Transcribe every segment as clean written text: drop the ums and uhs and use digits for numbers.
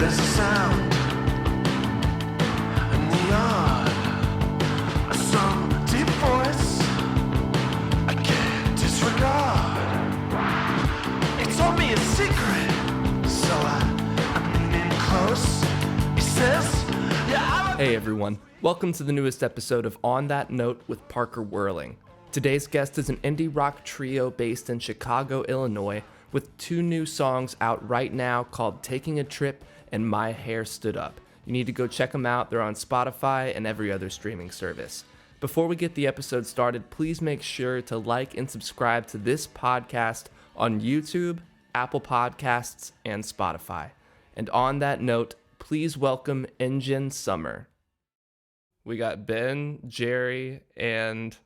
There's a sound in the yard, some deep voice I can't disregard. He told me a secret, so I'm leaning close. He says, yeah, Hey everyone, welcome to the newest episode of On That Note with Parker Whirling. Today's guest is an indie rock trio based in Chicago, Illinois, with two new songs out right now called Taking a Trip and My Hair Stood Up. You need to go check them out. They're on Spotify and every other streaming service. Before we get the episode started, please make sure to like and subscribe to this podcast on YouTube, Apple Podcasts, and Spotify. And on that note, please welcome Engine Summer. We got Ben, Jerry, and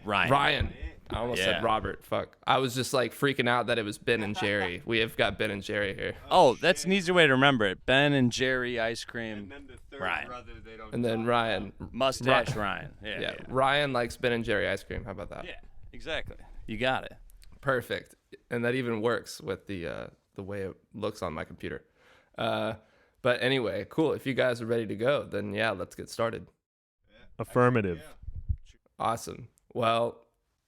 Ryan. I almost said Robert. Fuck. I was just like freaking out that it was Ben and Jerry. We have got Ben and Jerry here. Oh, that's an easy way to remember it. Ben and Jerry ice cream. And then the third Ryan. brother, they don't And then talk Ryan. Mustache Ryan. Yeah. Ryan likes Ben and Jerry ice cream. How about that? Yeah, exactly. You got it. Perfect. And that even works with the way it looks on my computer. But anyway, cool. If you guys are ready to go, then yeah, let's get started. Affirmative. Awesome. Well,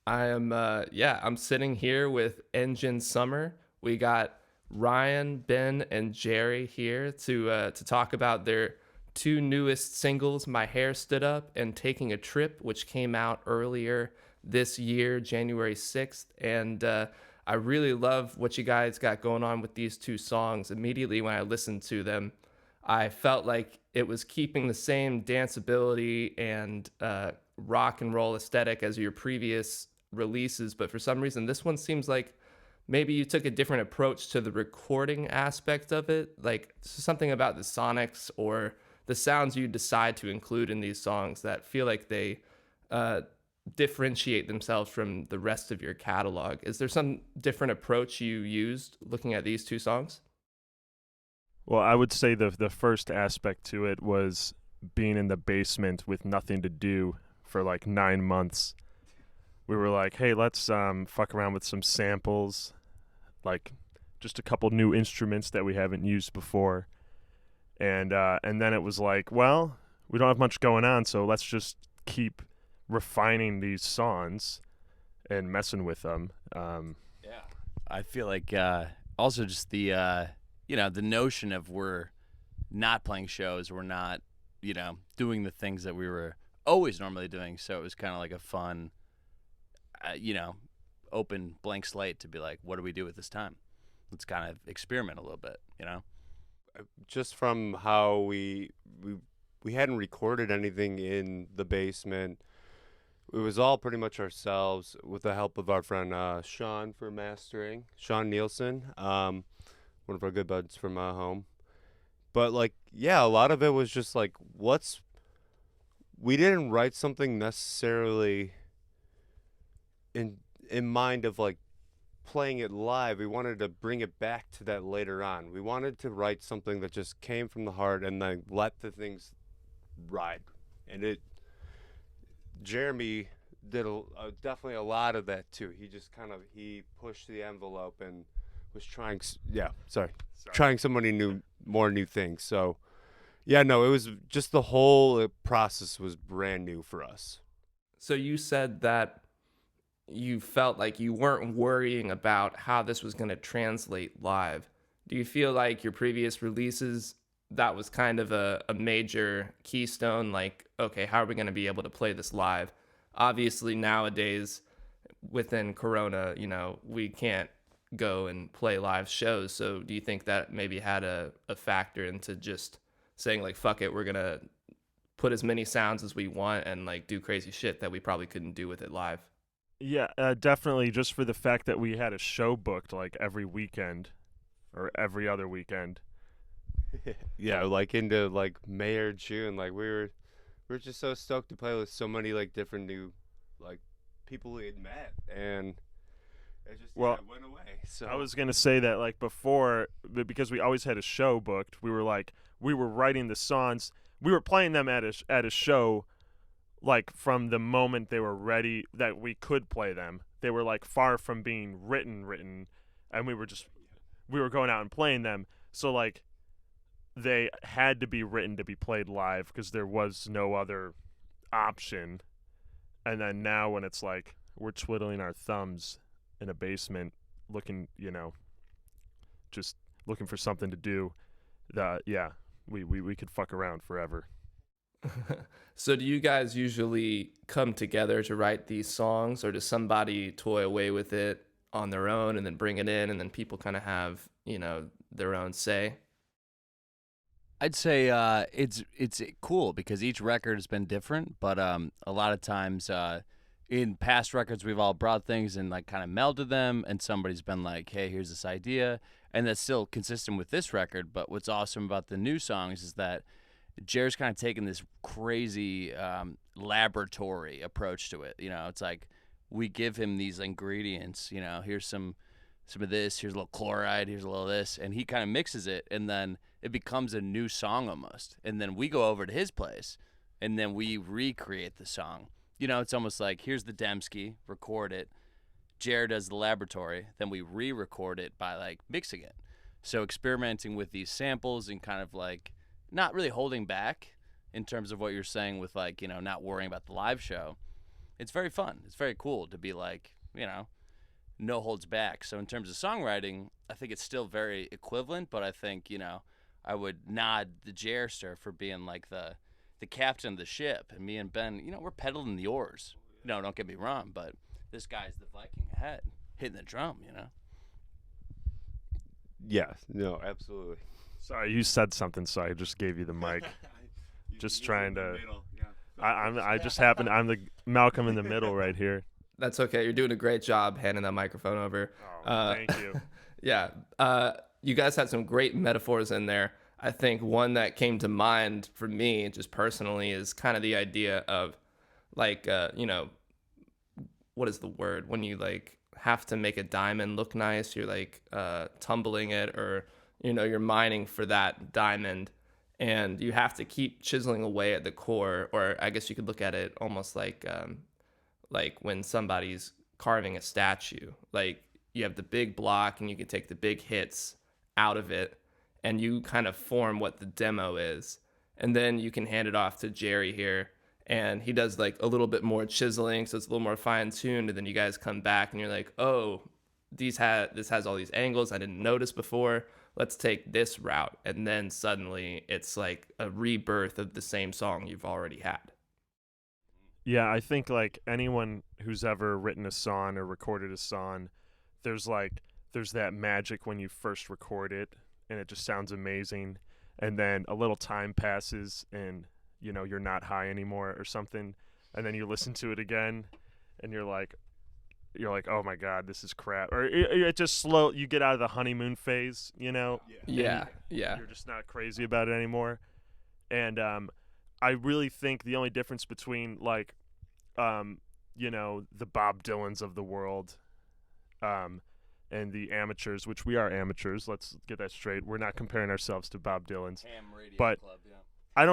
I'm sitting here with Engine Summer. We got Ryan, Ben, and Jerry here to talk about their two newest singles, My Hair Stood Up and Taking a Trip, which came out earlier this year, January 6th. And I really love what you guys got going on with these two songs. Immediately when I listened to them, I felt like it was keeping the same danceability and rock and roll aesthetic as your previous releases, but for some reason this one seems like maybe you took a different approach to the recording aspect of it, like something about the sonics or the sounds you decide to include in these songs that feel like they differentiate themselves from the rest of your catalog. Is there some different approach you used looking at these two songs? Well, I would say the first aspect to it was being in the basement with nothing to do for like 9 months. We were like, hey, let's fuck around with some samples, like just a couple new instruments that we haven't used before. And then it was like, well, we don't have much going on, so let's just keep refining these songs and messing with them. I feel like also just the the notion of we're not playing shows, we're not doing the things that we were always normally doing, so it was kind of like a fun open blank slate to be like, what do we do with this time? Let's kind of experiment a little bit, Just from how we hadn't recorded anything in the basement. It was all pretty much ourselves with the help of our friend Sean for mastering, Sean Nielsen, one of our good buds from home. But a lot of it was just like, we didn't write something necessarily in mind of like playing it live. We wanted to bring it back to that later on. We wanted to write something that just came from the heart and then let the things ride. And Jeremy did definitely a lot of that too. He just he pushed the envelope and was trying so many more new things. So it was just the whole process was brand new for us. So you said that you felt like you weren't worrying about how this was going to translate live. Do you feel like your previous releases, that was kind of a major keystone? Like, okay, how are we going to be able to play this live? Obviously, nowadays, within Corona, we can't go and play live shows. So do you think that maybe had a factor into just saying, like, fuck it, we're going to put as many sounds as we want and, like, do crazy shit that we probably couldn't do with it live? Yeah, definitely, just for the fact that we had a show booked like every weekend or every other weekend. Yeah, like into like May or June, like we were just so stoked to play with so many like different new like people we had met, and it just went away. So I was gonna say that like before, because we always had a show booked, we were writing the songs, we were playing them at a show. Like from the moment they were ready that we could play them, they were like far from being written, and we were going out and playing them. So like they had to be written to be played live because there was no other option. And then now when it's like we're twiddling our thumbs in a basement looking, just looking for something to do, we could fuck around forever. So do you guys usually come together to write these songs, or does somebody toy away with it on their own and then bring it in and then people kind of have, their own say? I'd say it's cool because each record has been different, but a lot of times in past records we've all brought things and like kind of melded them, and somebody's been like, hey, here's this idea, and that's still consistent with this record. But what's awesome about the new songs is that Jer's kind of taken this crazy laboratory approach to it. It's like we give him these ingredients, here's some of this, here's a little chloride, here's a little of this, and he kind of mixes it, and then it becomes a new song almost. And then we go over to his place, and then we recreate the song. It's almost like, here's the Dembski, record it. Jer does the laboratory, then we re-record it by like mixing it. So experimenting with these samples and kind of like not really holding back in terms of what you're saying with like, not worrying about the live show. It's very fun. It's very cool to be like, no holds back. So in terms of songwriting, I think it's still very equivalent, but I think, I would nod the Jerster for being like the captain of the ship, and me and Ben, we're pedaling the oars. Don't get me wrong, but this guy's the Viking ahead, hitting the drum, Yeah, no, absolutely. Sorry, you said something, so I just gave you the mic. Just trying to. I'm the Malcolm in the middle right here. That's okay. You're doing a great job handing that microphone over. Oh, thank you. Yeah. You guys had some great metaphors in there. I think one that came to mind for me, just personally, is kind of the idea of like, what is the word? When you like have to make a diamond look nice, you're like tumbling it, or, you're mining for that diamond, and you have to keep chiseling away at the core. Or I guess you could look at it almost like when somebody's carving a statue, like you have the big block and you can take the big hits out of it, and you kind of form what the demo is. And then you can hand it off to Jerry here, and he does like a little bit more chiseling, so it's a little more fine-tuned. And then you guys come back and you're like, oh, this has all these angles I didn't notice before. Let's take this route. And then suddenly it's like a rebirth of the same song you've already had. Yeah, I think like anyone who's ever written a song or recorded a song, there's that magic when you first record it and it just sounds amazing, and then a little time passes and you're not high anymore or something, and then you listen to it again and you're like, oh my god, this is crap. Or it just you get out of the honeymoon phase, Yeah. You're just not crazy about it anymore. And I really think the only difference between like the Bob Dylans of the world and the amateurs, which we are amateurs, let's get that straight. We're not comparing ourselves to Bob Dylan's. But Club, yeah. I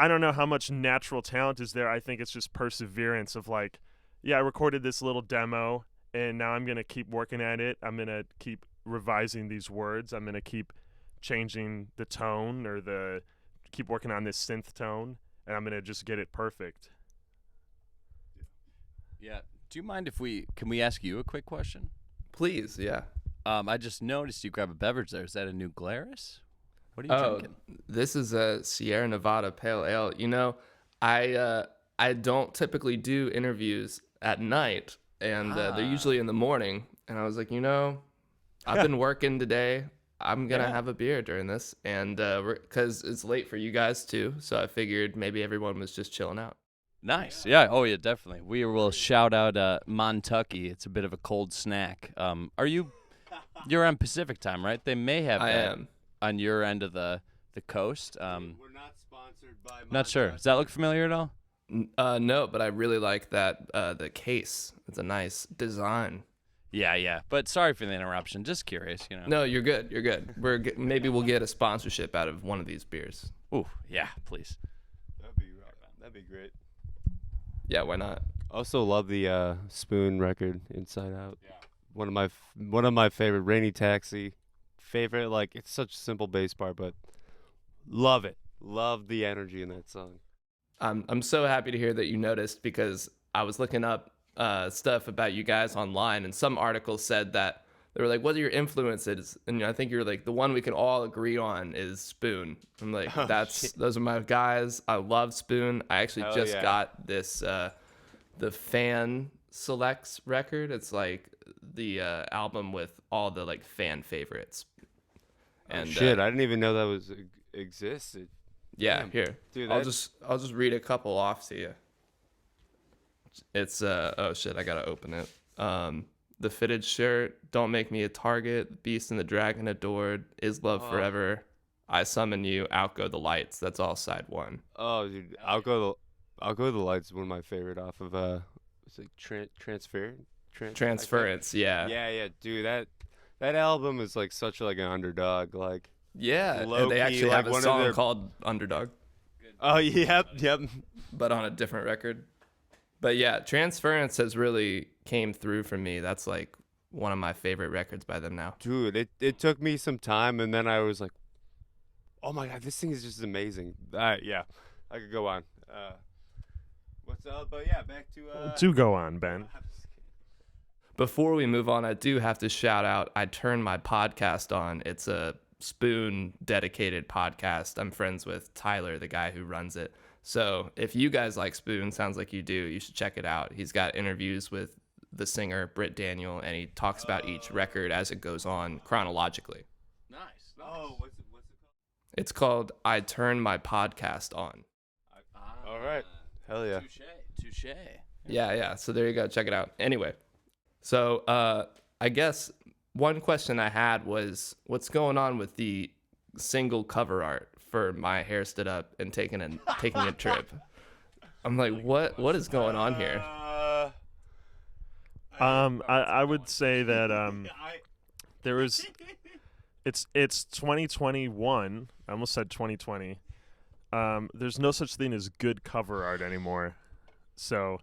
don't know how much natural talent is there. I think it's just perseverance of like, yeah, I recorded this little demo and now I'm going to keep working at it. I'm going to keep revising these words. I'm going to keep changing the tone or keep working on this synth tone, and I'm going to just get it perfect. Yeah. Do you mind can we ask you a quick question? Please, yeah. I just noticed you grab a beverage there. Is that a new Glarus? What are you drinking? This is a Sierra Nevada Pale Ale. I don't typically do interviews at night, and they're usually in the morning. And I was like, I've been working today. I'm going to have a beer during this, and because it's late for you guys too, so I figured maybe everyone was just chilling out. Nice. Yeah. Oh, yeah, definitely. We will shout out Montucky. It's a bit of a cold snack. You're on Pacific time, right? They may have I that am. On your end of the coast. We're not sponsored by Not sure. Does that look familiar at all? No, but I really like that the case. It's a nice design. Yeah. But sorry for the interruption. Just curious, No, you're good. You're good. Maybe we'll get a sponsorship out of one of these beers. Ooh, yeah, please. That'd be great. Yeah, why not? Also love the Spoon record, Inside Out. Yeah. One of my favorite. Rainy Taxi. Favorite, like, it's such a simple bass part, but Love it. Love the energy in that song. I'm so happy to hear that you noticed, because I was looking up stuff about you guys online, and some articles said that they were like, "What are your influences?" And I think you're like, the one we can all agree on is Spoon. I'm like, Oh, those are my guys. I love Spoon. I actually Hell just yeah. got this the Fan Selects record. It's like the album with all the like fan favorites. And Shit, I didn't even know that was existed. yeah, Damn. here. Dude, I'll just read a couple off to you. It's oh shit, I gotta open it. The Fitted Shirt, Don't Make Me a Target, Beast and the Dragon Adored, Is Love Forever, I Summon You, Out Go the Lights. That's all side one. Oh, dude, I'll go the Lights. One of my favorite off of it's like Transference, yeah. Yeah, dude, that album is like such like an underdog, like. Yeah, and Low-key, they actually like, have a one of song their- called Underdog, Oh, yep. but on a different record. But yeah, Transference has really came through for me. That's like one of my favorite records by them now. Dude, it took me some time, and then I was like, oh my god, this thing is just amazing. Yeah, I could go on. What's up? But yeah, back to Do go on, Ben. Before we move on, I do have to shout out, I turned my podcast on. It's a Spoon dedicated podcast. I'm friends with Tyler, the guy who runs it. So if you guys like Spoon, sounds like you do, you should check it out. He's got interviews with the singer Britt Daniel, and he talks about each record as it goes on chronologically. Nice. Oh, what's it called? It's called I Turn My Podcast On. All right. Hell yeah. Touche. Yeah. So there you go. Check it out. Anyway, so I guess one question I had was, what's going on with the single cover art for My Hair Stood Up and taking a trip? I'm like, what is going on here? I would say that there is. It's 2021. I almost said 2020. There's no such thing as good cover art anymore. So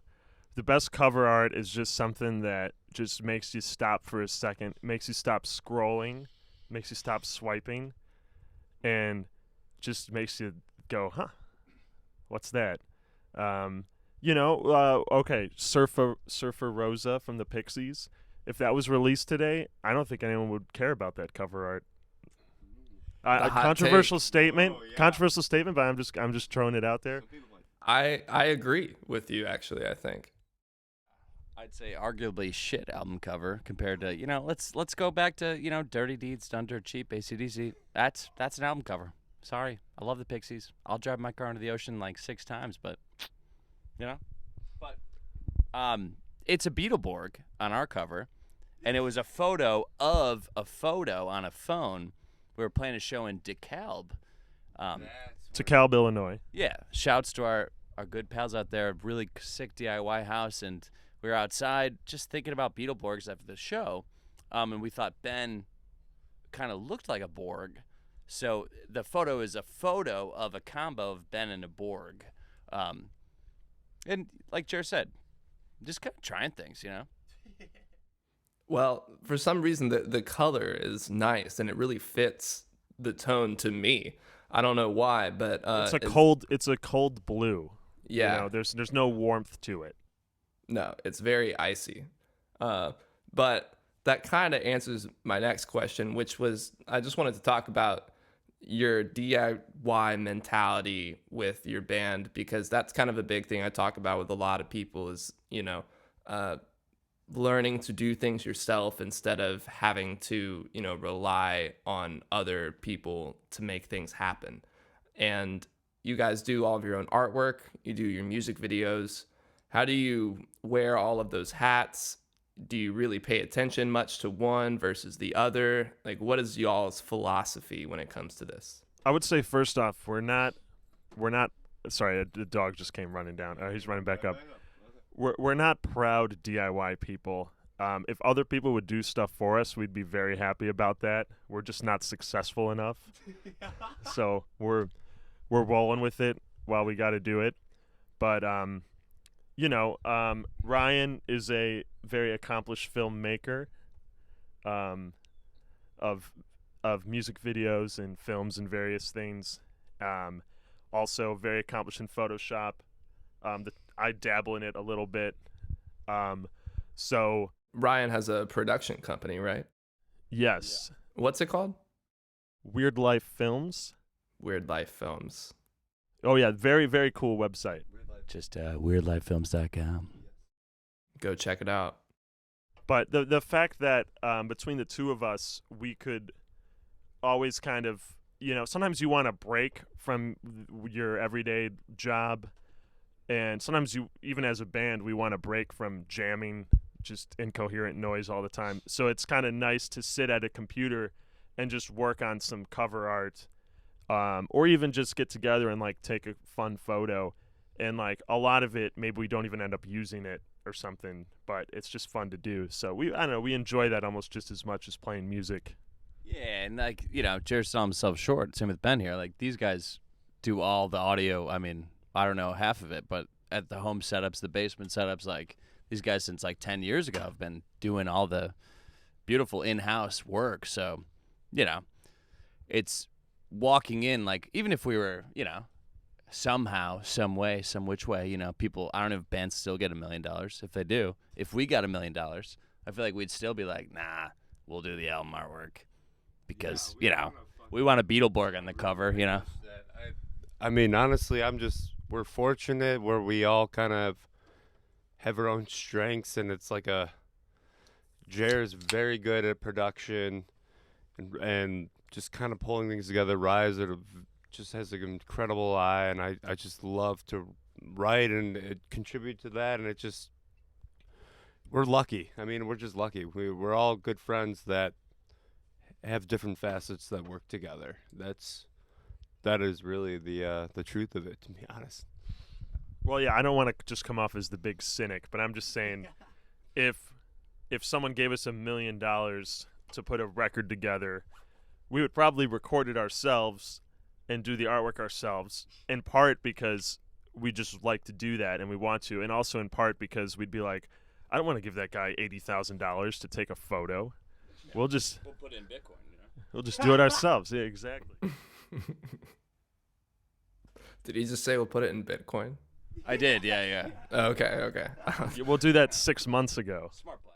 the best cover art is just something that just makes you stop for a second, makes you stop scrolling, makes you stop swiping, and just makes you go, huh, what's that? Okay, Surfer Rosa from the Pixies. If that was released today, I don't think anyone would care about that cover art. A hot controversial take. statement. Oh, yeah. Controversial statement, but I'm just throwing it out there. I agree with you, actually. I think I'd say arguably shit album cover compared to, let's go back to, Dirty Deeds Done Dirt Cheap, AC/DC. That's an album cover. Sorry. I love the Pixies. I'll drive my car into the ocean like 6 times, but it's a Beetleborg on our cover, and it was a photo of a photo on a phone. We were playing a show in DeKalb. DeKalb, Illinois. Yeah, shouts to our good pals out there, really sick DIY house, and we were outside just thinking about Beetleborgs after the show, and we thought Ben kind of looked like a Borg, so the photo is a photo of a combo of Ben and a Borg, and like Jer said, just kind of trying things, Well, for some reason, the color is nice, and it really fits the tone to me. I don't know why, but It's a cold blue. Yeah. There's no warmth to it. No, it's very icy. But that kind of answers my next question, which was, I just wanted to talk about your DIY mentality with your band, because that's kind of a big thing I talk about with a lot of people is, learning to do things yourself instead of having to, rely on other people to make things happen. And you guys do all of your own artwork, you do your music videos. How do you wear all of those hats? Do you really pay attention much to one versus the other? Like, what is y'all's philosophy when it comes to this? I would say first off, we're not. Sorry, the dog just came running down. He's running back up. We're not proud DIY people. If other people would do stuff for us, we'd be very happy about that. We're just not successful enough. So we're rolling with it while we got to do it. But Ryan is a very accomplished filmmaker of music videos and films and various things. Also very accomplished in Photoshop. I dabble in it a little bit. So Ryan has a production company, right? yes, What's it called? Weird Life Films. Weird Life Films. Oh yeah, very, very cool website. Just weirdlifefilms.com. Go check it out. But the fact that between the two of us, we could always kind of, sometimes you want a break from your everyday job, and sometimes you, even as a band, we want a break from jamming just incoherent noise all the time. So it's kind of nice to sit at a computer and just work on some cover art, or even just get together and like take a fun photo. And like a lot of it, maybe we don't even end up using it or something, but it's just fun to do. So I don't know, we enjoy that almost just as much as playing music. Yeah, and like, Jared saw himself short. Same with Ben here. Like, these guys do all the audio. I mean, I don't know half of it, but at the home setups, the basement setups, like, these guys since like 10 years ago have been doing all the beautiful in-house work. So, it's walking in, like, even if we were, somehow, some way, some which way, people, I don't know if bands still get $1 million. If they do, if we got $1 million, I feel like we'd still be like, nah, we'll do the album artwork because, we want a Beetleborg on the cover, I mean, honestly, we're fortunate where we all kind of have our own strengths, and it's like Jared's very good at production and just kind of pulling things together. Rise just has an incredible eye, and I just love to write and contribute to that, and we're lucky. I mean, we're just lucky. We're all good friends that have different facets that work together. That is really the truth of it, to be honest. Well, yeah, I don't want to just come off as the big cynic, but I'm just saying, if someone gave us $1 million to put a record together, we would probably record it ourselves and do the artwork ourselves, in part because we just like to do that and we want to, and also in part because we'd be like, I don't want to give that guy $80,000 to take a photo. We'll put it in Bitcoin, We'll just do it ourselves. Yeah, exactly. Did he just say we'll put it in Bitcoin? I did, yeah. Okay. Yeah, we'll do that 6 months ago. Smart play.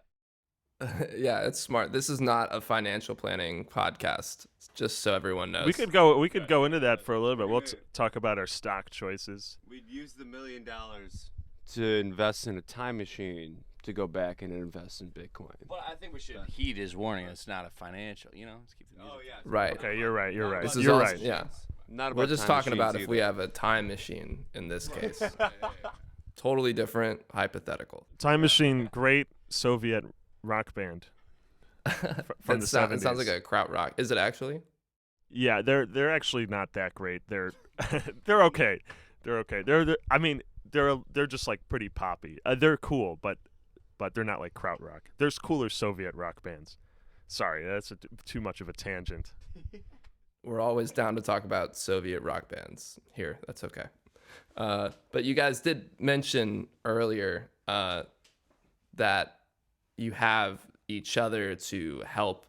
Yeah, it's smart. This is not a financial planning podcast, just so everyone knows. We could go into that for a little bit. We'll talk about our stock choices. We'd use the $1 million to invest in a time machine to go back and invest in Bitcoin. Well, I think we should heed his warning. It's not a financial, Let's keep the music. Oh, yeah. Right. Okay, you're right. This is You're also, right. Yeah. Not We're about just time talking about if machines we either. have a time machine in this case. Totally different, hypothetical. Time Machine, great Soviet rock band from the 70s. It sounds like a krautrock. Is it actually? Yeah, they're actually not that great. They're they're okay. They're okay. They're just like pretty poppy. They're cool, but they're not like krautrock. There's cooler Soviet rock bands. Sorry, that's too much of a tangent. We're always down to talk about Soviet rock bands here. That's okay. But you guys did mention earlier that you have each other to help,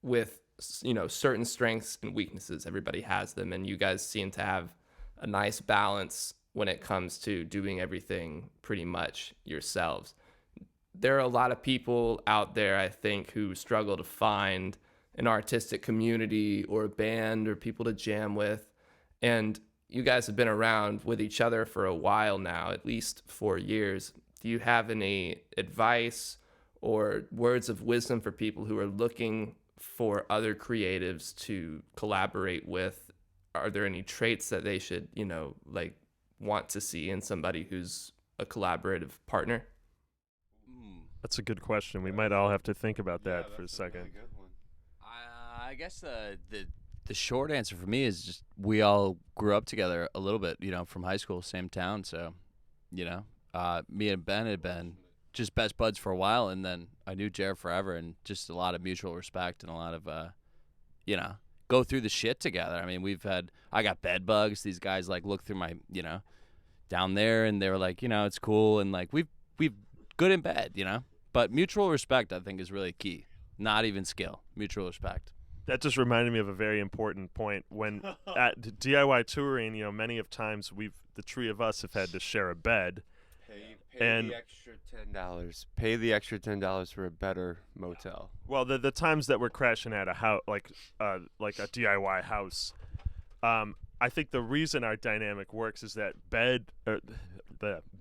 with, certain strengths and weaknesses. Everybody has them, and you guys seem to have a nice balance when it comes to doing everything pretty much yourselves. There are a lot of people out there, I think, who struggle to find an artistic community or a band or people to jam with. And you guys have been around with each other for a while now, at least 4 years. Do you have any advice or words of wisdom for people who are looking for other creatives to collaborate with? Are there any traits that they should, want to see in somebody who's a collaborative partner? That's a good question. We might all have to think about that for a second. Really good one. I guess the short answer for me is just we all grew up together a little bit, from high school, same town. So, me and Ben had been just best buds for a while, and then I knew Jared forever, and just a lot of mutual respect and a lot of, go through the shit together. I mean, I got bed bugs. These guys look through my, down there, and they were like, it's cool, and we've good in bed, But mutual respect, I think, is really key. Not even skill, mutual respect. That just reminded me of a very important point. When at DIY touring, many of times the three of us have had to share a bed. Pay the extra $10. Pay the extra $10 for a better motel. Well, the times that we're crashing at a house, like a DIY house, I think the reason our dynamic works is that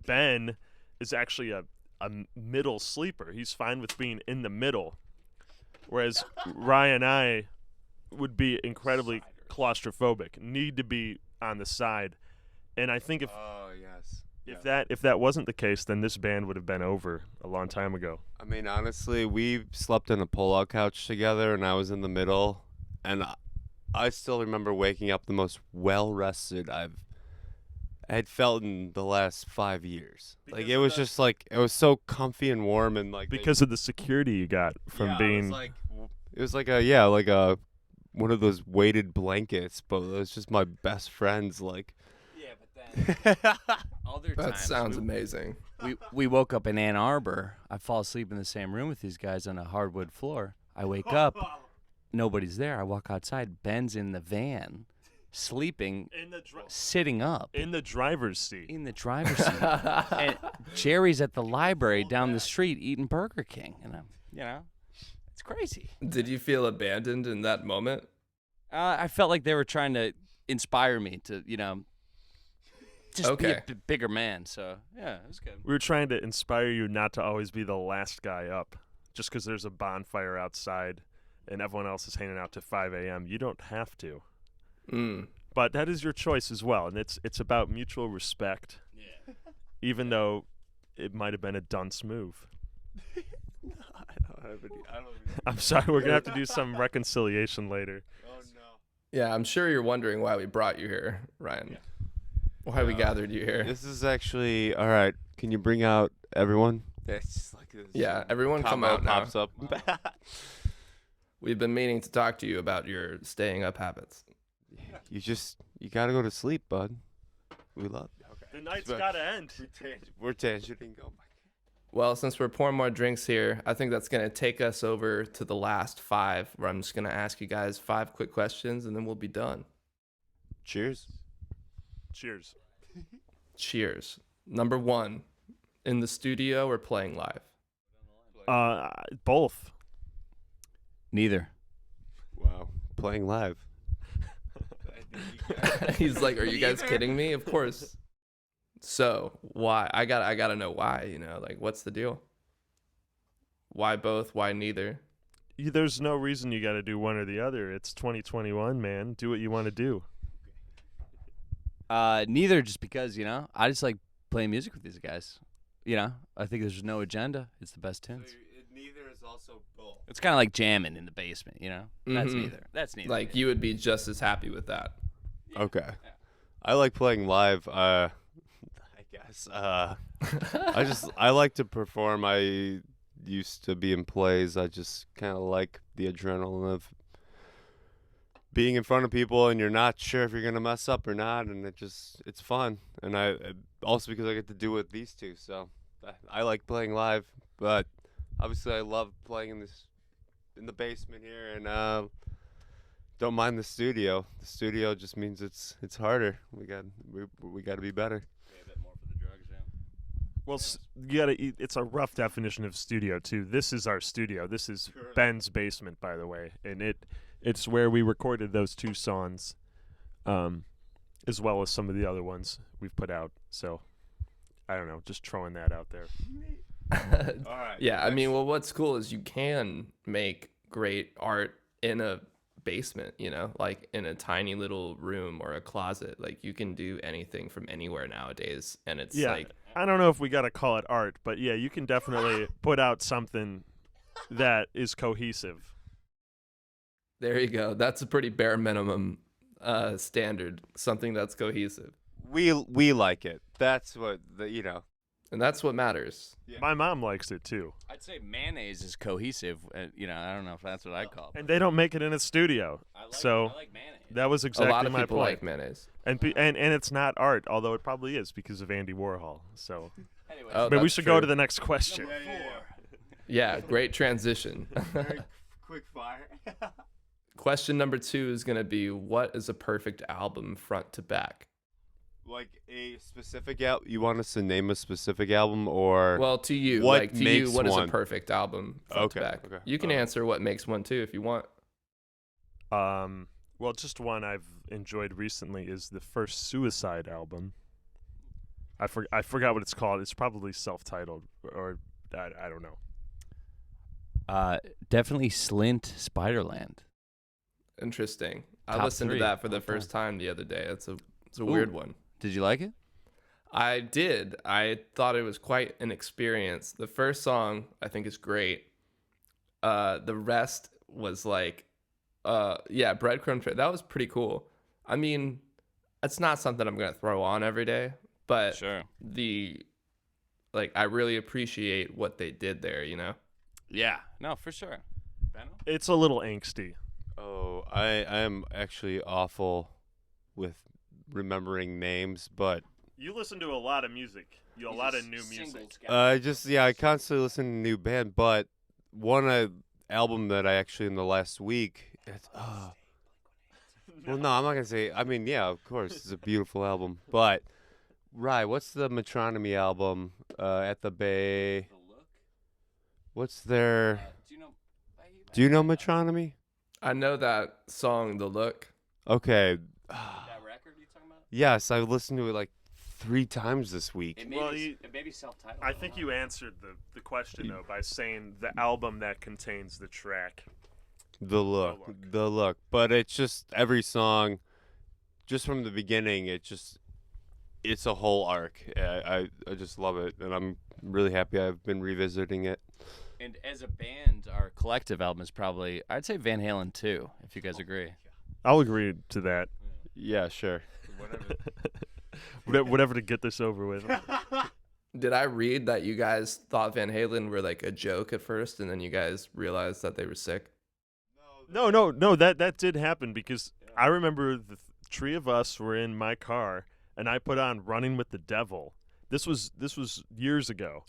Ben is actually a middle sleeper. He's fine with being in the middle, whereas Ryan and I would be incredibly claustrophobic, need to be on the side, and I think if that wasn't the case, then this band would have been over a long time ago. I mean, honestly, we slept in a pull-out couch together, and I was in the middle, and I still remember waking up the most well-rested I had felt in the last 5 years. Like, it was just like, it was so comfy and warm, and like because of the security you got from being. It was like a one of those weighted blankets, but it was just my best friends. Like, Yeah, but then other That times sounds amazing. we woke up in Ann Arbor. I fall asleep in the same room with these guys on a hardwood floor. I wake up, nobody's there. I walk outside. Ben's in the van, sleeping, sitting up In the driver's seat. in the driver's seat, and Jerry's at the library down the street eating Burger King, and it's crazy. Did you feel abandoned in that moment? I felt like they were trying to inspire me to, just be Okay. a bigger man. So yeah, it was good. We were trying to inspire you not to always be the last guy up, just because there's a bonfire outside and everyone else is hanging out to 5 a.m. You don't have to. But that is your choice as well, and it's about mutual respect. Yeah. Even though it might have been a dunce move. I'm sorry, we're gonna have to do some reconciliation later. oh no. Yeah, I'm sure you're wondering why we brought you here, Ryan. Why we gathered you here. This is actually all right. Can you bring out everyone? It's just like this. Yeah, everyone come combo out now. pops up. We've been meaning to talk to you about your staying up habits. You gotta go to sleep, bud. We love you. The night's But- gotta end. We're tangenting. Go back. Well, since we're pouring more drinks here, I think that's going to take us over to the last 5, where I'm just going to ask you guys 5 quick questions, and then we'll be done. Cheers. Cheers. Cheers. Number 1, in the studio or playing live? Both. Neither. Wow. Playing live. He's like, are you guys kidding me? Of course. So why? I gotta know why. Like, what's the deal? Why both? Why neither? There's no reason you got to do one or the other. It's 2021, man. Do what you want to do. Neither, just because I just like playing music with these guys. I think there's no agenda. It's the best tunes. Neither is also both. It's kind of like jamming in the basement. That's Mhm. neither. That's neither. Like, you would be just as happy with that. Okay. I like playing live. I guess. I like to perform. I used to be in plays. I just kind of like the adrenaline of being in front of people, and you're not sure if you're gonna mess up or not, and it's fun. And I also because I get to do it with these two, so I like playing live. But obviously, I love playing in the basement here, and don't mind the studio. The studio just means it's harder. We got to be better. Well, you gotta eat. It's a rough definition of studio too. This is our studio. This is Ben's basement, by the way, and it's where we recorded those 2 songs, as well as some of the other ones we've put out. So, I don't know, just throwing that out there. All right. Yeah, I mean, well, what's cool is you can make great art in a basement, like in a tiny little room or a closet. Like, you can do anything from anywhere nowadays, and it's like, I don't know if we gotta call it art, but yeah, you can definitely put out something that is cohesive. there you go. That's a pretty bare minimum standard, something that's cohesive, We like it. That's what and that's what matters. Yeah. My mom likes it too, I'd say mayonnaise is cohesive. I don't know if that's what I call it. and they don't make it in a studio. So I like mayonnaise. that was A exactly lot of my people point. like mayonnaise. And it's not art, although it probably is because of Andy Warhol. So Anyway, Oh, but we that's should go true. to the next question. Yeah, great transition. quick fire. Question number 2 is going to be, what is a perfect album front to back? Like a specific album? You want us to name a specific album, or Well, to you, what like to you, makes what is a one? perfect album front to Okay, back? okay. You can answer what makes one too if you want. Well, just one I've enjoyed recently is the first Suicide album. I forgot what it's called. It's probably self-titled, or I don't know. Definitely Slint Spiderland. Interesting. I Top listened to 3 that for the all time. first time the other day. It's a weird one. Did you like it? I did. I thought it was quite an experience. The first song I think is great. The rest was like, Breadcrumb Train. That was pretty cool. I mean, it's not something I'm gonna throw on every day, but Sure. I really appreciate what they did there. You know. Yeah. No, for sure. Benno? It's a little angsty. Oh, I am actually awful with remembering names, but You listen to a lot of music. A lot of new music. I constantly listen to new band, but one album that I actually in the last week. Well, no, I'm not gonna say. I mean, yeah, of course, it's a beautiful album, but right, what's the Metronomy album? At the Bay. What's their? Do you know Metronomy? I know that song, The Look. Okay. That record you talking about? Yes, I listened to it like 3 times this week. It may be self-titled. I think you answered the question though by saying the album that contains the track. The look. But it's just every song, just from the beginning, it's a whole arc. I just love it, and I'm really happy I've been revisiting it. And as a band, our collective album is probably, I'd say Van Halen 2, if you guys agree. I'll agree to that. Yeah, sure. Whatever to get this over with. Did I read that you guys thought Van Halen were like a joke at first, and then you guys realized that they were sick? No, that did happen because I remember the 3 of us were in my car and I put on Running with the Devil. This was years ago.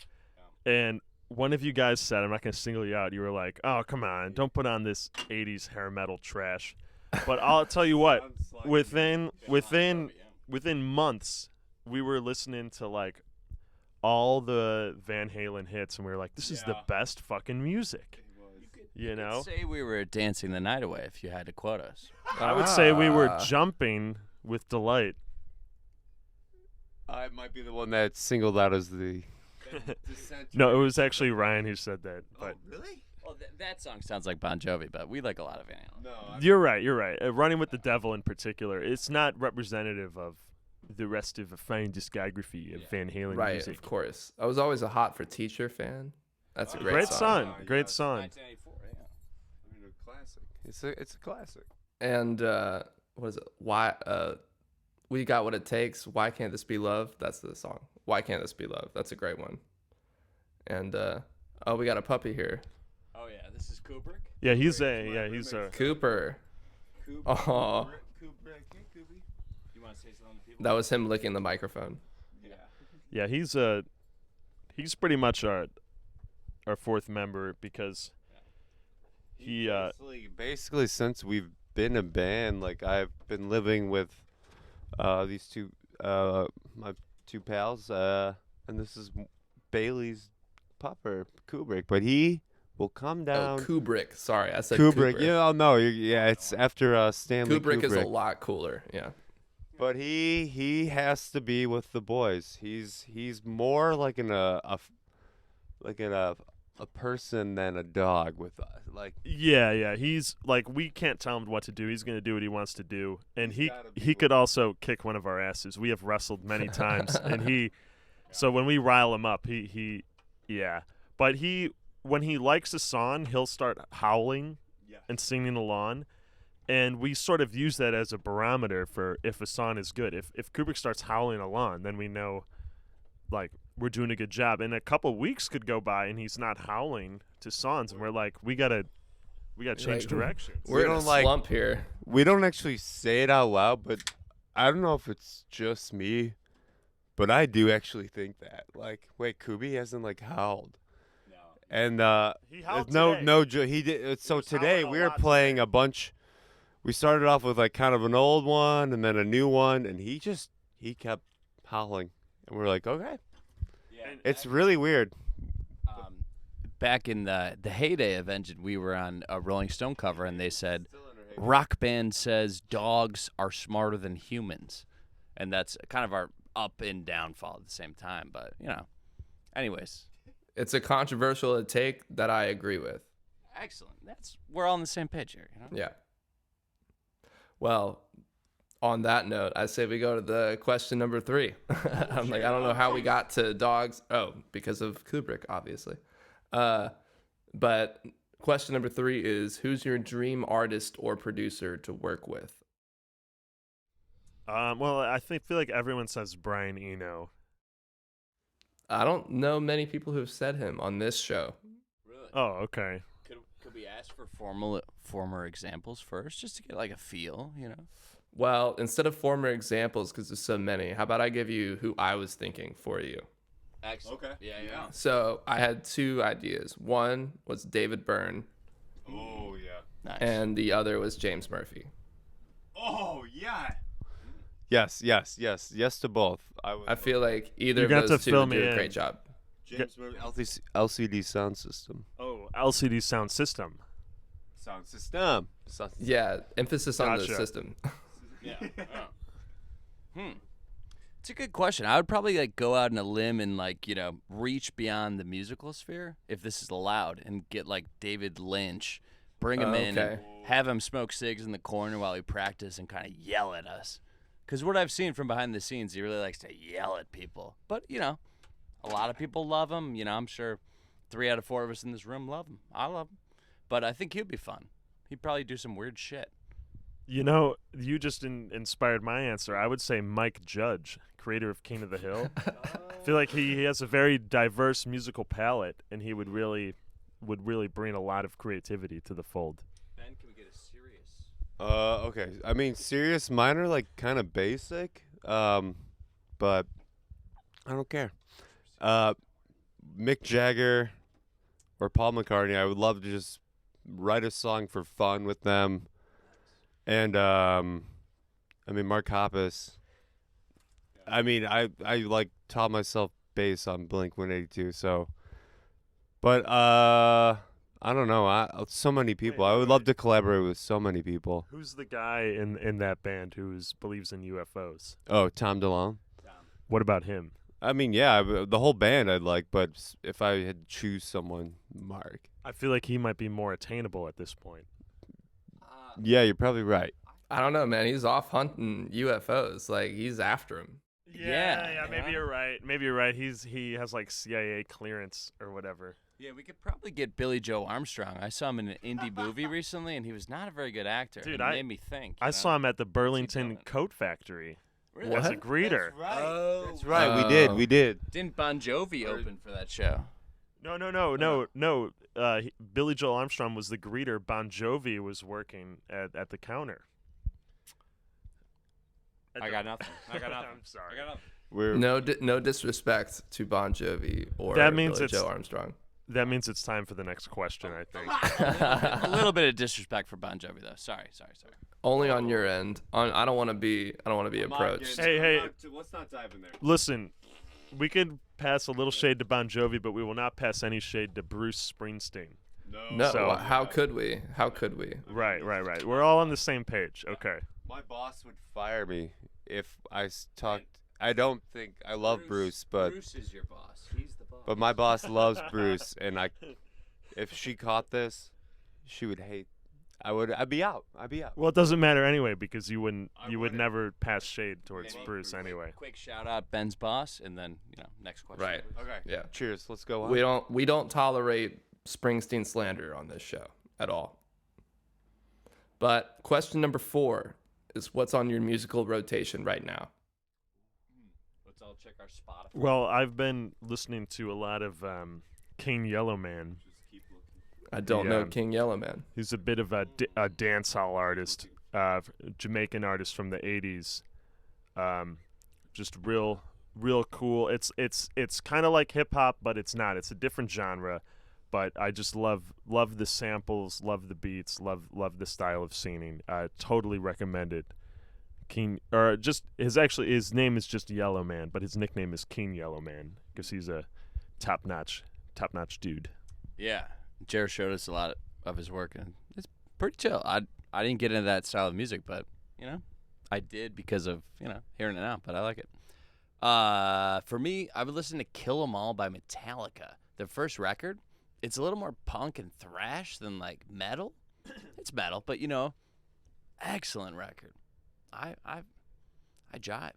And one of you guys said, I'm not going to single you out, you were like, oh, come on, don't put on this 80s hair metal trash. But I'll tell you what, within months, we were listening to like all the Van Halen hits and we were like, this is the best fucking music. You know? Say we were dancing the night away if you had to quote us. I would say we were jumping with delight. I might be the one that singled out as the. No, it was actually Ryan who said that. But Really? Well, that song sounds like Bon Jovi, but we like a lot of Van Halen. No. you're right. Running with the Devil in particular, it's not representative of the rest of the fine discography of Van Halen Right, music. of course. I was always a Hot for Teacher fan. That's a Great song. song. Great song. 1984, yeah. I mean, a classic. It's a classic. And what is it? Why? We Got What It Takes. Why Can't This Be Love? That's the song. Why Can't This Be Love? That's a great one. And we got a puppy here. Oh, yeah, this is Kubrick? Yeah, he's a Cooper. Oh, You want to say something to people? that was him licking the microphone. Yeah, he's pretty much our 4th member because he Basically, since we've been a band, like I've been living with these two my 2 pals, and this is Bailey's pupper Kubrick, but he will come down. Oh, Kubrick. Sorry, I said Kubrick. Kubrick. Yeah, no, it's after Stanley Kubrick is a lot cooler. Yeah. But he has to be with the boys. He's more like a person than a dog with us. Like yeah, he's like we can't tell him what to do. He's going to do what he wants to do. And He's gotta be he could also kick one of our asses. We have wrestled many times and so when we rile him up, but when he likes a song, he'll start howling and singing along. And we sort of use that as a barometer for if a song is good. If Kubrick starts howling along, then we know, like, we're doing a good job. And a couple weeks could go by and he's not howling to songs, and we're like, we gotta change directions. We're in a don't like- slump here. we don't actually say it out loud, but I don't know if it's just me, but I do actually think that. Like, wait, Kubi hasn't like howled. And He howled no today. he did. So was today howling a we were lot playing today. a bunch we started off with like kind of an old one and then a new one, and he kept howling, and we're like, okay, it's really weird. Back in the heyday of Engine, we were on a Rolling Stone cover, and they said, rock band says dogs are smarter than humans. And that's kind of our up and downfall at the same time. But, anyways. It's a controversial take that I agree with. Excellent. We're all on the same page here. Yeah. Well, on that note, I say we go to the question number 3. I don't know how we got to dogs. Oh, because of Kubrick, obviously. But question number 3 is, who's your dream artist or producer to work with? Well, I feel like everyone says Brian Eno. I don't know many people who have said him on this show. Really? Oh, okay. Could we ask for former examples first, just to get like a feel, Well, instead of former examples, because there's so many, how about I give you who I was thinking for you? Excellent. Okay. Yeah. So I had 2 ideas. One was David Byrne, Oh yeah. Nice. and the other was James Murphy. Oh yeah. Yes to both. I feel like either You of got those to 2 would fill do me a in. great job. James LCD sound system. Oh, LCD sound system. Sound system. Yeah, emphasis on the Gotcha. system. Yeah. It's a good question. I would probably like go out on a limb and reach beyond the musical sphere if this is allowed, and get like David Lynch, bring him in, and Okay. have him smoke cigs in the corner while we practice and kind of yell at us. Because what I've seen from behind the scenes, he really likes to yell at people. But a lot of people love him. I'm sure 3 out of 4 of us in this room love him. I love him. But I think he'd be fun. He'd probably do some weird shit. You just inspired my answer. I would say Mike Judge, creator of King of the Hill. I feel like he has a very diverse musical palette, and he would really bring a lot of creativity to the fold. Ben, can we get a serious? Okay. I mean, serious minor, like kind of basic. But I don't care. Mick Jagger or Paul McCartney. I would love to just write a song for fun with them. And Mark Hoppus. I mean, I like taught myself bass on Blink-182. So, but I don't know. So many people. I would love to collaborate with so many people. Who's the guy in that band who believes in UFOs? Oh, Tom DeLonge. What about him? I mean, yeah, the whole band I'd like, but if I had to choose someone, Mark. I feel like he might be more attainable at this point. Yeah, you're probably right. I don't know, man. He's off hunting UFOs. Like, he's after him. Yeah, Maybe you're right. He has like CIA clearance or whatever. Yeah, we could probably get Billy Joe Armstrong. I saw him in an indie movie recently, and he was not a very good actor. Dude, it made me think. I saw him at the Burlington doing? Coat Factory Really? as a greeter. Oh, That's right. We did. Didn't Bon Jovi open for that show? No. Billy Joel Armstrong was the greeter. Bon Jovi was working at the counter. I got nothing. I'm sorry. No disrespect to Bon Jovi or That means Billy it's- Joe Armstrong. That means it's time for the next question, I think. A little bit of disrespect for Bon Jovi, though. Sorry. Only on your end. I don't want to be approached. Hey, Let's not dive in there. listen, we could pass a little shade to Bon Jovi, but we will not pass any shade to Bruce Springsteen. No, So- how could we? How could we? Right. We're all on the same page. Okay. My boss would fire me if I talked. I don't think I love Bruce, but Bruce is your boss. He's the boss. but my boss loves Bruce, and if she caught this, she would hate. I'd be out. Well, it doesn't matter anyway because you would wouldn't. never pass shade towards Bruce anyway. Quick shout out Ben's boss, and then next question. Right. Okay. Yeah. Cheers. Let's go on. We don't tolerate Springsteen slander on this show at all. But question number 4 is, what's on your musical rotation right now? Let's all check our Spotify. Well, I've been listening to a lot of King Yellowman. I don't know Yeah. King Yellowman. He's a bit of a dance hall artist, Jamaican artist from the 80s. Just real cool. It's kind of like hip hop, but it's not. It's a different genre. but I just love the samples, love the beats, love the style of singing. Totally recommend it. His name is just Yellow Man, but his nickname is King Yellow Man because he's a top notch dude. Yeah, Jared showed us a lot of his work, and it's pretty chill. I didn't get into that style of music, but I did because of hearing it now. But I like it. For me, I would listen to "Kill 'Em All" by Metallica. Their first record. It's a little more punk and thrash than like metal. It's metal, but excellent record. I jive.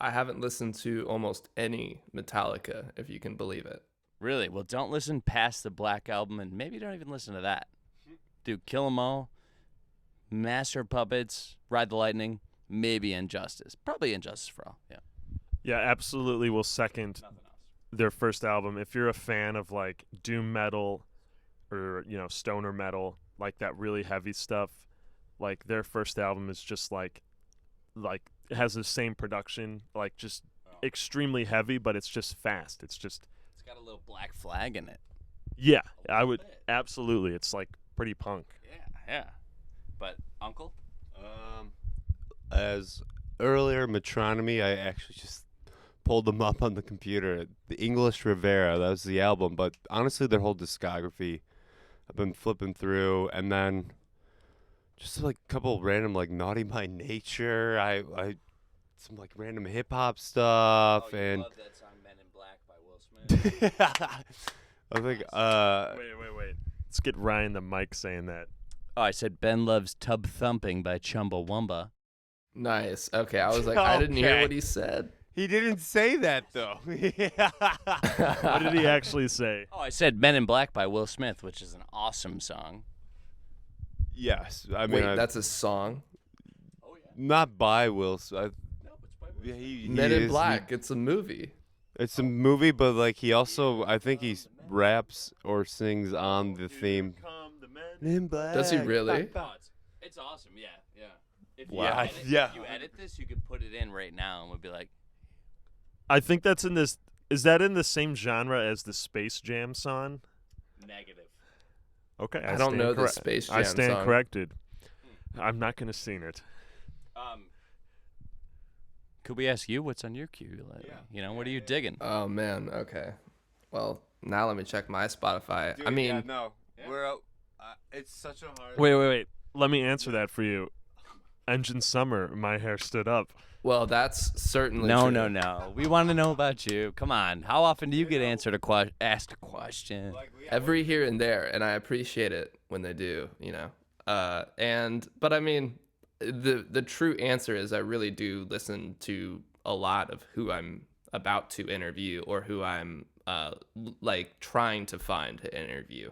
I haven't listened to almost any Metallica, if you can believe it. Really? Well, don't listen past the Black Album, and maybe don't even listen to that. Dude, Kill 'Em All, Master of Puppets, Ride the Lightning, maybe Injustice. Probably Injustice for All, yeah. Yeah, absolutely will second Nothing else. their first album. If you're a fan of like doom metal or stoner metal, like that really heavy stuff, like their first album is just like it has the same production, like just extremely heavy, but it's just fast. It's got a little Black Flag in it. Yeah, A I little would bit. absolutely. It's like pretty punk. Yeah. But Uncle? As earlier Metronomy, I actually just pulled them up on the computer. The English Rivera, that was the album, but honestly their whole discography I've been flipping through, and then just like a couple random like Naughty by Nature, I some like random hip hop stuff, and love that song Men in Black by Will Smith. I think Wait. Let's get Ryan the mic saying that. Oh, I said Ben loves Tub Thumping by Chumbawamba. Nice. Okay, I was like, I didn't hear Okay. what he said. he didn't say that though. What did he actually say? Oh, I said Men in Black by Will Smith, which is an awesome song. Yes, I mean Wait, that's a song? Oh, yeah. not by Will Smith. No, it's by Will Yeah, he Men in is- Black. It's a movie. It's a movie, but like he also, I think he raps or sings on the theme. In Black. Does he really? It's awesome, yeah. If Wow. If you edit this, you could put it in right now and we'd be like, I think that's in this. Is that in the same genre as the Space Jam song? negative. Okay, I don't stand know the corre- Space I Jam stand song. corrected. I'm not gonna sing it. Could we ask you what's on your queue lately? What are you digging? Oh man. Okay. Well, now let me check my Spotify. I mean, no, we're out. It's such a hard. Wait. Let me answer that for you. Engine Summer, My Hair Stood Up. well, that's certainly No, true. no. We want to know about you. Come on. How often do you get asked a question? Every here and there, and I appreciate it when they do. But I mean, the true answer is I really do listen to a lot of who I'm about to interview or who I'm like trying to find to interview.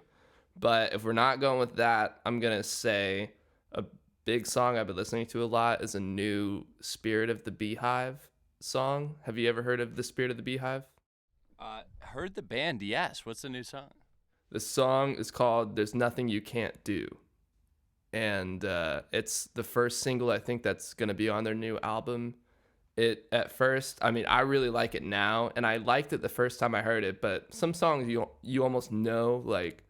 But if we're not going with that, I'm gonna say a big song I've been listening to a lot is a new Spirit of the Beehive song. Have you ever heard of the Spirit of the Beehive? Heard the band, yes. What's the new song? The song is called "There's Nothing You Can't Do." And it's the first single I think that's going to be on their new album. At first, I mean, I really like it now, and I liked it the first time I heard it, but some songs you almost know, like,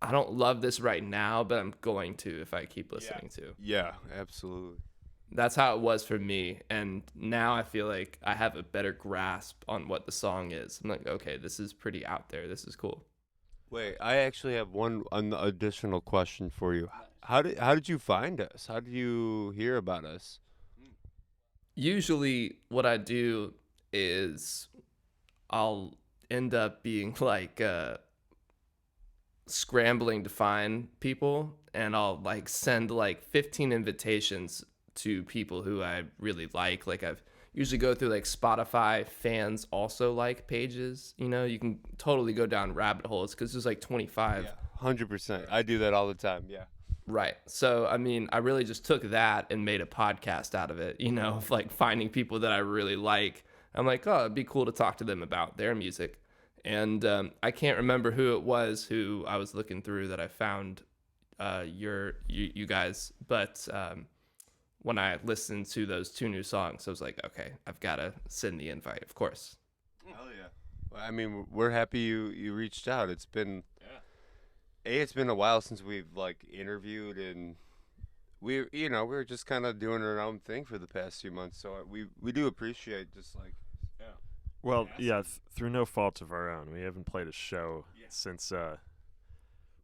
I don't love this right now, but I'm going to if I keep listening to. Yeah, absolutely. That's how it was for me, and now I feel like I have a better grasp on what the song is. I'm like, okay, this is pretty out there. This is cool. Wait, I actually have an additional question for you. How did you find us? How did you hear about us? Usually what I do is I'll end up being like scrambling to find people, and I'll like send like 15 invitations to people who I really like. Like I've usually go through like Spotify fans also like pages. You can totally go down rabbit holes because there's like 25. 100%. I do that all the time. Yeah. Right. So, I mean, I really just took that and made a podcast out of it, of like finding people that I really like. I'm like, oh, it'd be cool to talk to them about their music. And I can't remember who it was who I was looking through that I found you guys. But when I listened to those two new songs, I was like, okay, I've got to send the invite, of course. Hell yeah. I mean, we're happy you reached out. It's been it's been a while since we've like interviewed, and we we're just kind of doing our own thing for the past few months. So we do appreciate just like Well, yeah, through no fault of our own, we haven't played a show since.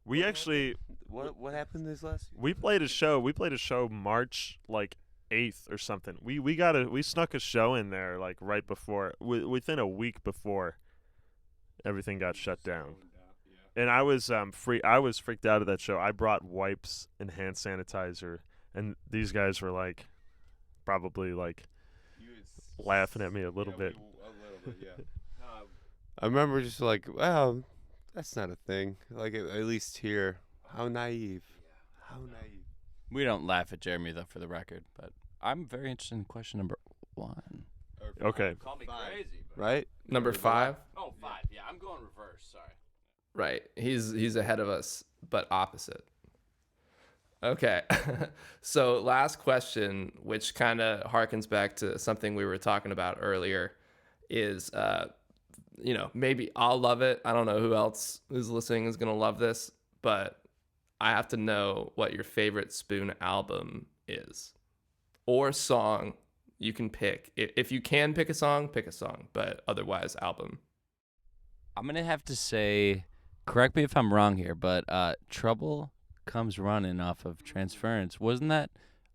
We actually what happened this last year? we played a show. We played a show March like 8th or something. We snuck a show in there like right before, within a week before everything got shut down. And I was freaked out at that show. I brought wipes and hand sanitizer, and these guys were like, probably like laughing at me a little bit. I remember just like, well, that's not a thing. Like at least here, how naive. How naive. We don't laugh at Jeremy though, for the record. But I'm very interested in question number 1. Okay. Call me crazy, but... Right? Number 5. Oh, 5. Yeah, I'm going reverse. Sorry. Right. He's ahead of us, but opposite. Okay. So last question, which kind of harkens back to something we were talking about earlier, is maybe I'll love it. I don't know who else who's listening is gonna love this, but I have to know what your favorite Spoon album is, or song. You can pick. If you can pick a song, but otherwise album. I'm gonna have to say, correct me if I'm wrong here, but Trouble Comes Running off of Transference, wasn't that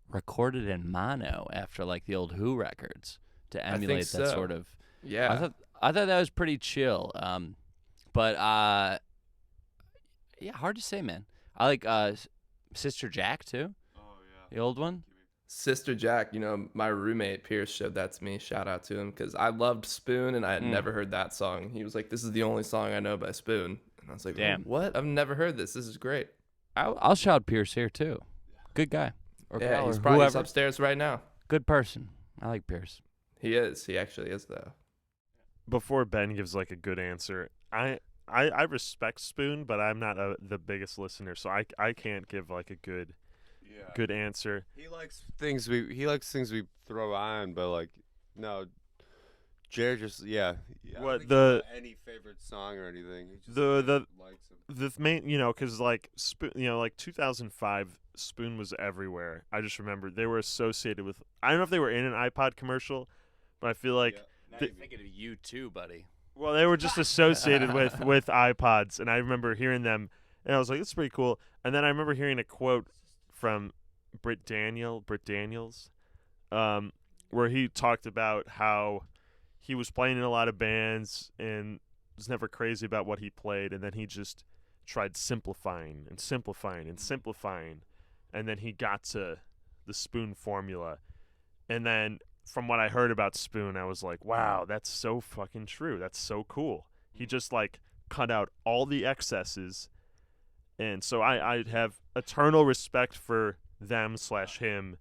recorded in mono after like the old Who records to emulate that so. sort of? Yeah. I thought that was pretty chill. But hard to say, man. I like Sister Jack too. Oh yeah. The old one. Sister Jack, my roommate Pierce showed that to me. Shout out to him, because I loved Spoon and I had never heard that song. He was like, "This is the only song I know by Spoon," and I was like, Damn. What? I've never heard this. This is great." I'll shout Pierce here too. Good guy. Or Yeah, gal, he's or probably whoever. upstairs right now. Good person. I like Pierce. He is. He actually is, though. Before Ben gives like a good answer, I respect Spoon, but I'm not the biggest listener, so I can't give like a good answer. He likes things we throw on, but like no, Jared just I don't What think the- he has any favorite song or anything. He just the likes him. The main, because like Spoon, like 2005, Spoon was everywhere. I just remember they were associated with. I don't know if they were in an iPod commercial, but I feel like Now you're thinking of you too, buddy. well, they were just associated with iPods, and I remember hearing them, and I was like, "That's pretty cool." And then I remember hearing a quote from Britt Daniels, where he talked about how he was playing in a lot of bands and was never crazy about what he played, and then he just tried simplifying, and then he got to the Spoon formula. And then from what I heard about Spoon, I was like, wow, that's so fucking true. That's so cool. He just like cut out all the excesses. And so I have eternal respect for them/him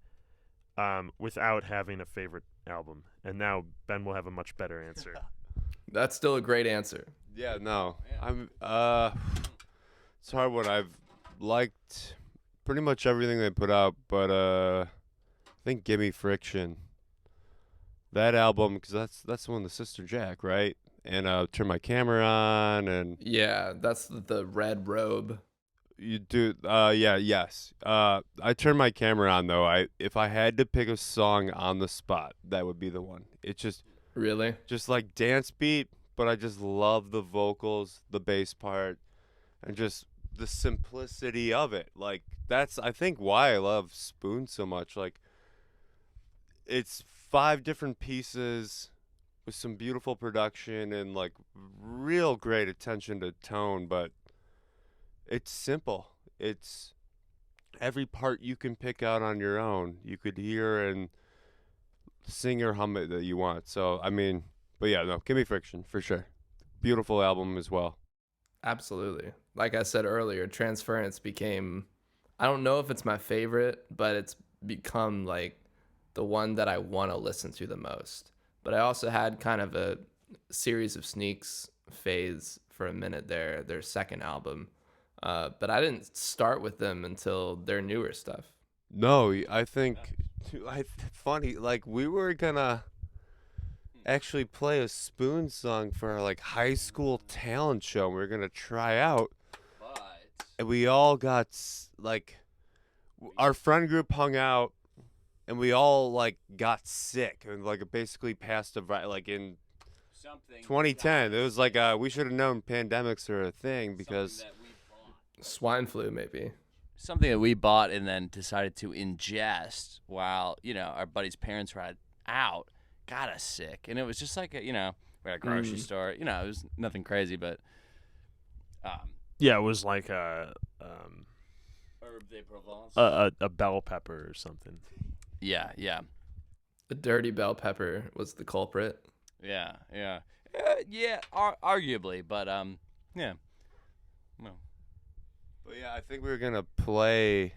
without having a favorite album. And now Ben will have a much better answer. That's still a great answer. Yeah, no. I'm it's a hard one. I've liked pretty much everything they put out, but I think Gimme Friction. That album, because that's the one with the Sister Jack, right? And Turn My Camera On, and Yeah, that's the red robe. you do yes. I Turn My Camera On though. If I had to pick a song on the spot, that would be the one. It's Really? just like dance beat, but I just love the vocals, the bass part, and just the simplicity of it. Like that's I think why I love Spoon so much. Like it's 5 different pieces with some beautiful production and like real great attention to tone, but it's simple. It's every part you can pick out on your own. You could hear and sing or hum it that you want. So I mean, but yeah, no, Gimme Friction for sure. Beautiful album as well. Absolutely. Like I said earlier, Transference became, I don't know if it's my favorite, but it's become like the one that I want to listen to the most. But I also had kind of a series of sneaks phase for a minute there, their second album. But I didn't start with them until their newer stuff. No, I think funny. Like we were gonna actually play a Spoon song for our like high school talent show. We were gonna try out, But and we all got our friend group hung out, and we all like got sick and like basically passed like in something 2010. It was like we should have known pandemics are a thing because Swine flu, maybe. something that we bought and then decided to ingest while our buddy's parents were out got us sick, and it was just like we're at a grocery store. It was nothing crazy, but Yeah, it was like a herb de Provence. a bell pepper or something. Yeah. The dirty bell pepper was the culprit. Yeah. Arguably, but yeah. No. But yeah, I think we were gonna play.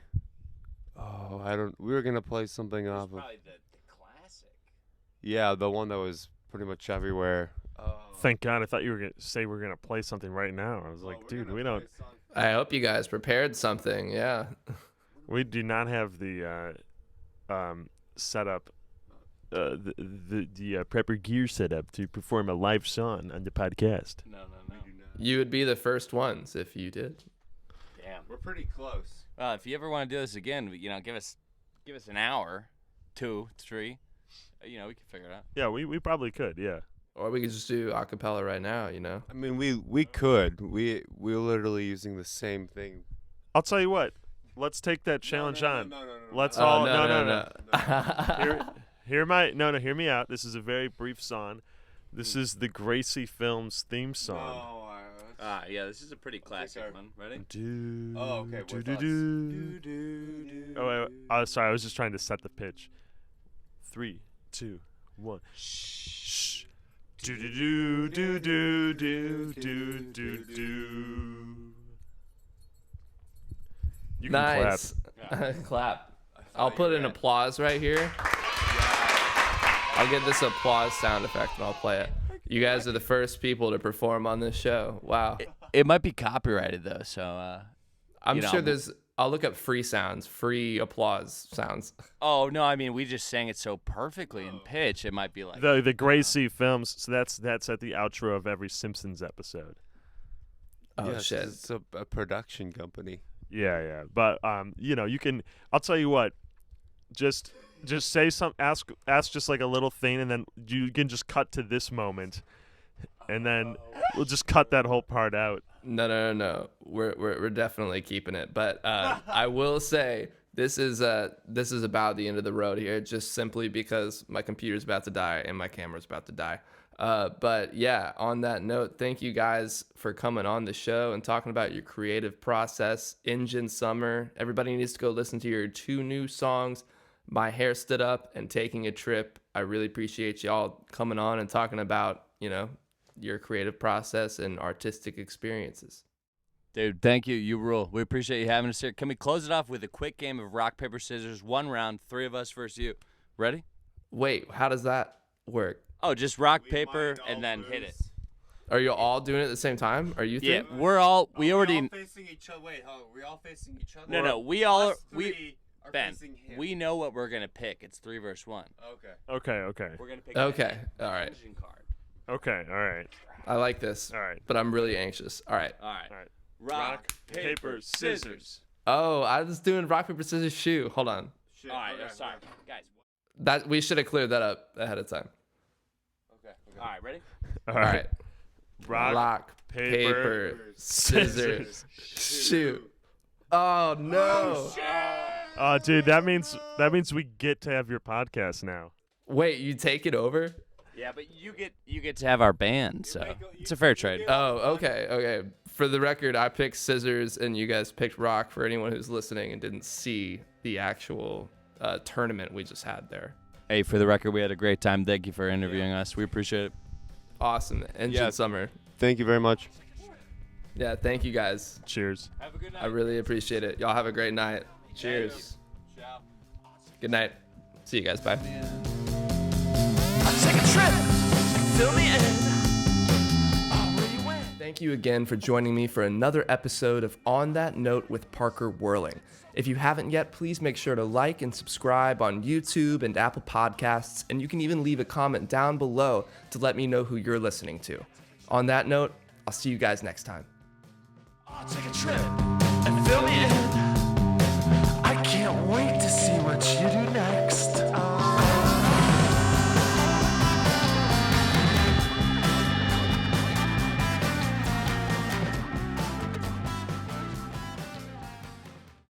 We were gonna play something off of. Probably the classic. Yeah, the one that was pretty much everywhere. Thank God, I thought you were gonna say we're gonna play something right now. I was like, dude, we don't. I hope you guys prepared something. Yeah. We do not have the setup, the proper gear setup to perform a live song on the podcast. No. You would be the first ones if you did. Damn. We're pretty close. If you ever want to do this again, give us an hour, 2, 3. We can figure it out. Yeah, we probably could. Yeah. Or we could just do a cappella right now, I mean, we could. We're literally using the same thing. I'll tell you what. Let's take that challenge on. No. Let's Oh, all no. Hear me out. This is a very brief song. This is the Gracie Films theme song. Yeah, this is a pretty classic one. Ready? Oh, okay, with us. Oh, wait. Sorry, I was just trying to set the pitch. 3, 2, 1. Shh. Do do do do do do do do. You can Nice. clap. Clap. I'll put an applause right here. I'll get this applause sound effect and I'll play it. You guys are the first people to perform on this show. Wow. It might be copyrighted though, so I'm sure I'll look up free sounds, free applause sounds. Oh no, I mean we just sang it so perfectly in pitch. It might be like The Gracie Films. So that's at the outro of every Simpsons episode. Oh, Yes, shit. It's a production company. Yeah. But you can. I'll tell you what. Just say ask just like a little thing, and then you can just cut to this moment, and then we'll just cut that whole part out. No. We're definitely keeping it. But I will say this is about the end of the road here, just simply because my computer's about to die and my camera's about to die. But yeah, on that note, thank you guys for coming on the show and talking about your creative process. Engine Summer. Everybody needs to go listen to your 2 new songs, My Hair Stood Up and Taking a Trip. I really appreciate y'all coming on and talking about, your creative process and artistic experiences. Dude, thank you. You rule. We appreciate you having us here. Can we close it off with a quick game of rock, paper, scissors? 1 round, 3 of us versus you. Ready? Wait, how does that work? Oh, just rock, paper, and then hit it. Are you all doing it at the same time? Are you three? Yeah, we already. facing each other. Wait, we're all facing each other. No, we all Ben, we know what we're gonna pick. It's 3 versus 1. Okay. Okay. We're gonna pick. Okay, all right. Engine card. Okay. All right. I like this. All right. But I'm really anxious. All right. All right. All right. Rock, paper, scissors. Oh, I was doing rock, paper, scissors, shoe. Hold on. All right. Sorry, guys. That we should have cleared that up ahead of time. Okay. All right. Ready? All All right. Rock, paper, scissors, shoe. Oh no. Oh, dude, that means we get to have your podcast now. Wait, you take it over? Yeah, but you get to have our band, so it's a fair trade. Oh, okay. For the record, I picked scissors and you guys picked rock for anyone who's listening and didn't see the actual tournament we just had there. Hey, for the record, we had a great time. Thank you for interviewing us. We appreciate it. Awesome. Engine Yeah. Summer. Thank you very much. Yeah, thank you guys. Cheers. Have a good night. I really appreciate it. Y'all have a great night. Cheers. Ciao. Good night. See you guys. Bye. I'll take a trip, fill me in. Oh, where you went? Thank Thank you again for joining me for another episode of On That Note with Parker Whirling. If you haven't yet, please make sure to like and subscribe on YouTube and Apple Podcasts, and you can even leave a comment down below to let me know who you're listening to. On that note, I'll see you guys next time. I'll take a trip and fill me in.